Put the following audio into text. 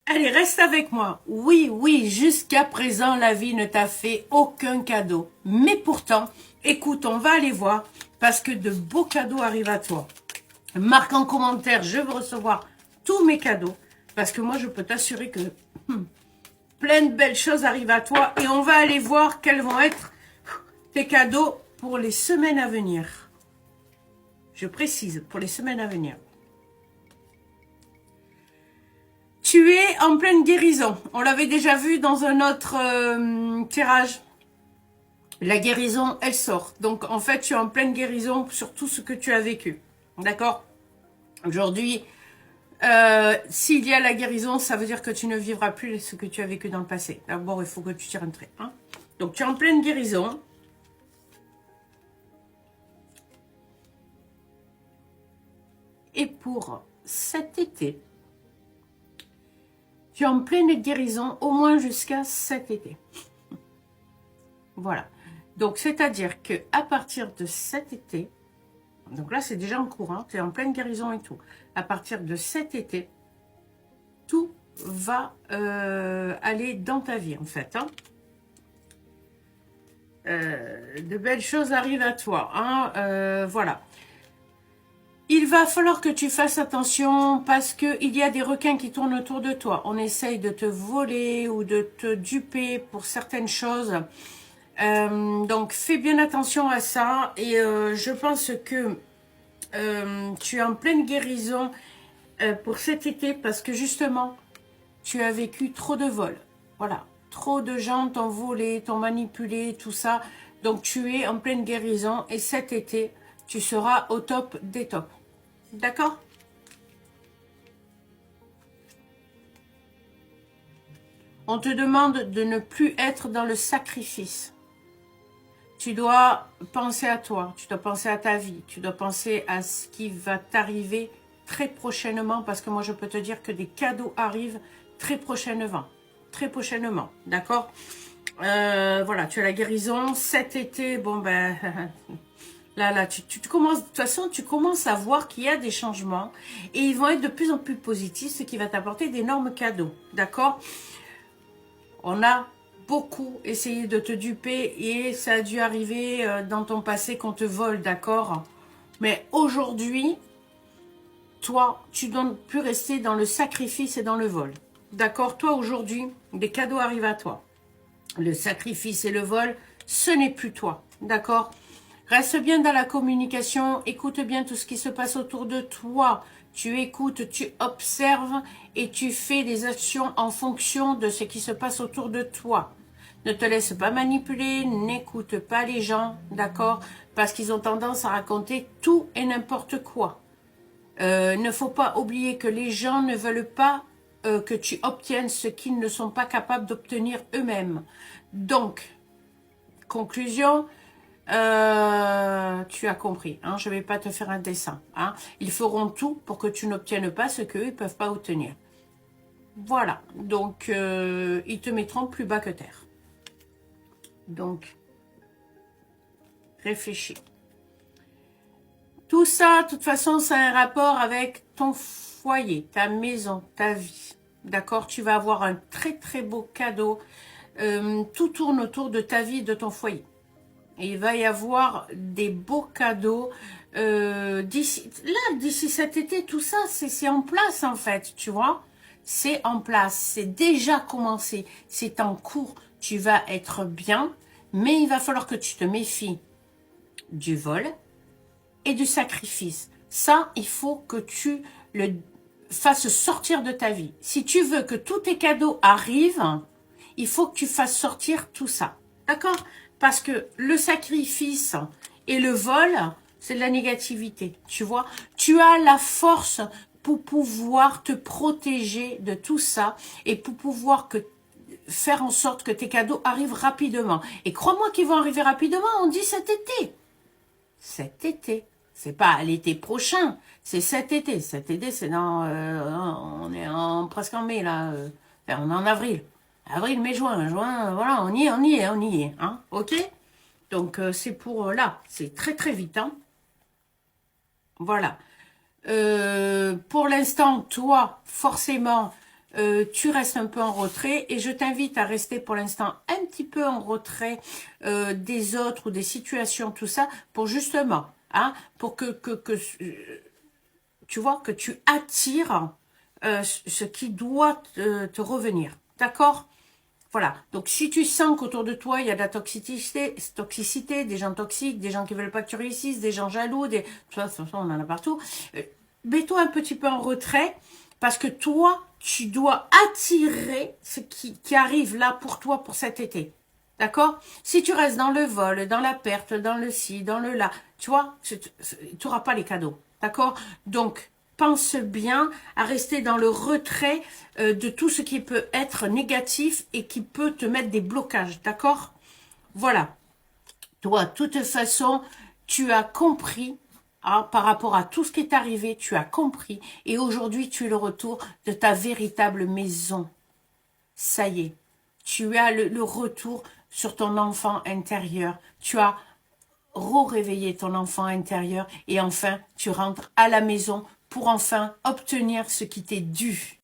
Allez, reste avec moi. Oui, oui, jusqu'à présent, la vie ne t'a fait aucun cadeau. Mais pourtant, écoute, on va aller voir parce que de beaux cadeaux arrivent à toi. Marque en commentaire, je veux recevoir tous mes cadeaux parce que moi, je peux t'assurer que plein de belles choses arrivent à toi et on va aller voir quels vont être tes cadeaux pour les semaines à venir. Je précise, pour les semaines à venir. Tu es en pleine guérison. On l'avait déjà vu dans un autre tirage. La guérison, elle sort. Donc, en fait, tu es en pleine guérison sur tout ce que tu as vécu. D'accord? Aujourd'hui, s'il y a la guérison, ça veut dire que tu ne vivras plus ce que tu as vécu dans le passé. D'abord, il faut que tu tires un trait. Hein? Donc, tu es en pleine guérison. Et pour cet été, tu es en pleine guérison au moins jusqu'à cet été. Voilà. Donc, c'est-à-dire que à partir de cet été, donc là, c'est déjà en cours, hein, tu es en pleine guérison et tout. À partir de cet été, tout va aller dans ta vie, en fait. Hein. De belles choses arrivent à toi. Hein, voilà. Il va falloir que tu fasses attention parce qu'il y a des requins qui tournent autour de toi. On essaye de te voler ou de te duper pour certaines choses. Donc, fais bien attention à ça. Et je pense que tu es en pleine guérison pour cet été parce que justement, tu as vécu trop de vols. Voilà. Trop de gens t'ont volé, t'ont manipulé, tout ça. Donc, tu es en pleine guérison et cet été, tu seras au top des tops. D'accord? On te demande de ne plus être dans le sacrifice. Tu dois penser à toi, tu dois penser à ta vie, tu dois penser à ce qui va t'arriver très prochainement parce que moi je peux te dire que des cadeaux arrivent très prochainement, d'accord? Voilà, tu as la guérison, cet été, bon ben, là, tu commences, de toute façon, tu commences à voir qu'il y a des changements et ils vont être de plus en plus positifs, ce qui va t'apporter d'énormes cadeaux, d'accord? On a beaucoup essayé de te duper et ça a dû arriver dans ton passé qu'on te vole, d'accord? Mais aujourd'hui, toi, tu ne dois plus rester dans le sacrifice et dans le vol. D'accord? Toi, aujourd'hui, des cadeaux arrivent à toi. Le sacrifice et le vol, ce n'est plus toi. D'accord? Reste bien dans la communication, écoute bien tout ce qui se passe autour de toi. Tu écoutes, tu observes et tu fais des actions en fonction de ce qui se passe autour de toi. Ne te laisse pas manipuler, n'écoute pas les gens, d'accord? Parce qu'ils ont tendance à raconter tout et n'importe quoi. Ne faut pas oublier que les gens ne veulent pas que tu obtiennes ce qu'ils ne sont pas capables d'obtenir eux-mêmes. Donc, conclusion, tu as compris, hein, je ne vais pas te faire un dessin. Hein. Ils feront tout pour que tu n'obtiennes pas ce qu'eux ne peuvent pas obtenir. Voilà, donc ils te mettront plus bas que terre. Donc, réfléchis. Tout ça, de toute façon, ça a un rapport avec ton foyer, ta maison, ta vie. D'accord? Tu vas avoir un très très beau cadeau. Tout tourne autour de ta vie et de ton foyer. Et il va y avoir des beaux cadeaux d'ici cet été, tout ça, c'est en place en fait, tu vois. C'est en place, c'est déjà commencé, c'est en cours. Tu vas être bien, mais il va falloir que tu te méfies du vol et du sacrifice. Ça, il faut que tu le fasses sortir de ta vie. Si tu veux que tous tes cadeaux arrivent, il faut que tu fasses sortir tout ça. D'accord? Parce que le sacrifice et le vol, c'est de la négativité, tu vois. Tu as la force pour pouvoir te protéger de tout ça et pour pouvoir faire en sorte que tes cadeaux arrivent rapidement. Et crois-moi qu'ils vont arriver rapidement, on dit cet été. Cet été. C'est pas l'été prochain, c'est cet été. Cet été, c'est dans... on est presque en mai, là. Enfin, on est en avril. Avril, mai, juin, voilà, on y est, hein, ok? Donc, c'est pour là, c'est très très vite, hein. Voilà. Pour l'instant, toi, forcément, tu restes un peu en retrait et je t'invite à rester pour l'instant un petit peu en retrait des autres ou des situations, tout ça, pour justement, hein, pour que tu vois, que tu attires ce qui doit te revenir. D'accord? Voilà. Donc, si tu sens qu'autour de toi, il y a de la toxicité, des gens toxiques, des gens qui veulent pas que tu réussisses, des gens jaloux, de toute façon, on en a partout, mets-toi un petit peu en retrait parce que toi, tu dois attirer ce qui arrive là pour toi pour cet été. D'accord? Si tu restes dans le vol, dans la perte, dans le ci, dans le là, tu vois, tu n'auras pas les cadeaux. D'accord? Donc, pense bien à rester dans le retrait de tout ce qui peut être négatif et qui peut te mettre des blocages. D'accord? Voilà. Toi, de toute façon, tu as compris, hein, par rapport à tout ce qui est arrivé, tu as compris. Et aujourd'hui, tu es le retour de ta véritable maison. Ça y est. Tu as le retour sur ton enfant intérieur. Tu as réveillé ton enfant intérieur et enfin, tu rentres à la maison pour enfin obtenir ce qui t'est dû.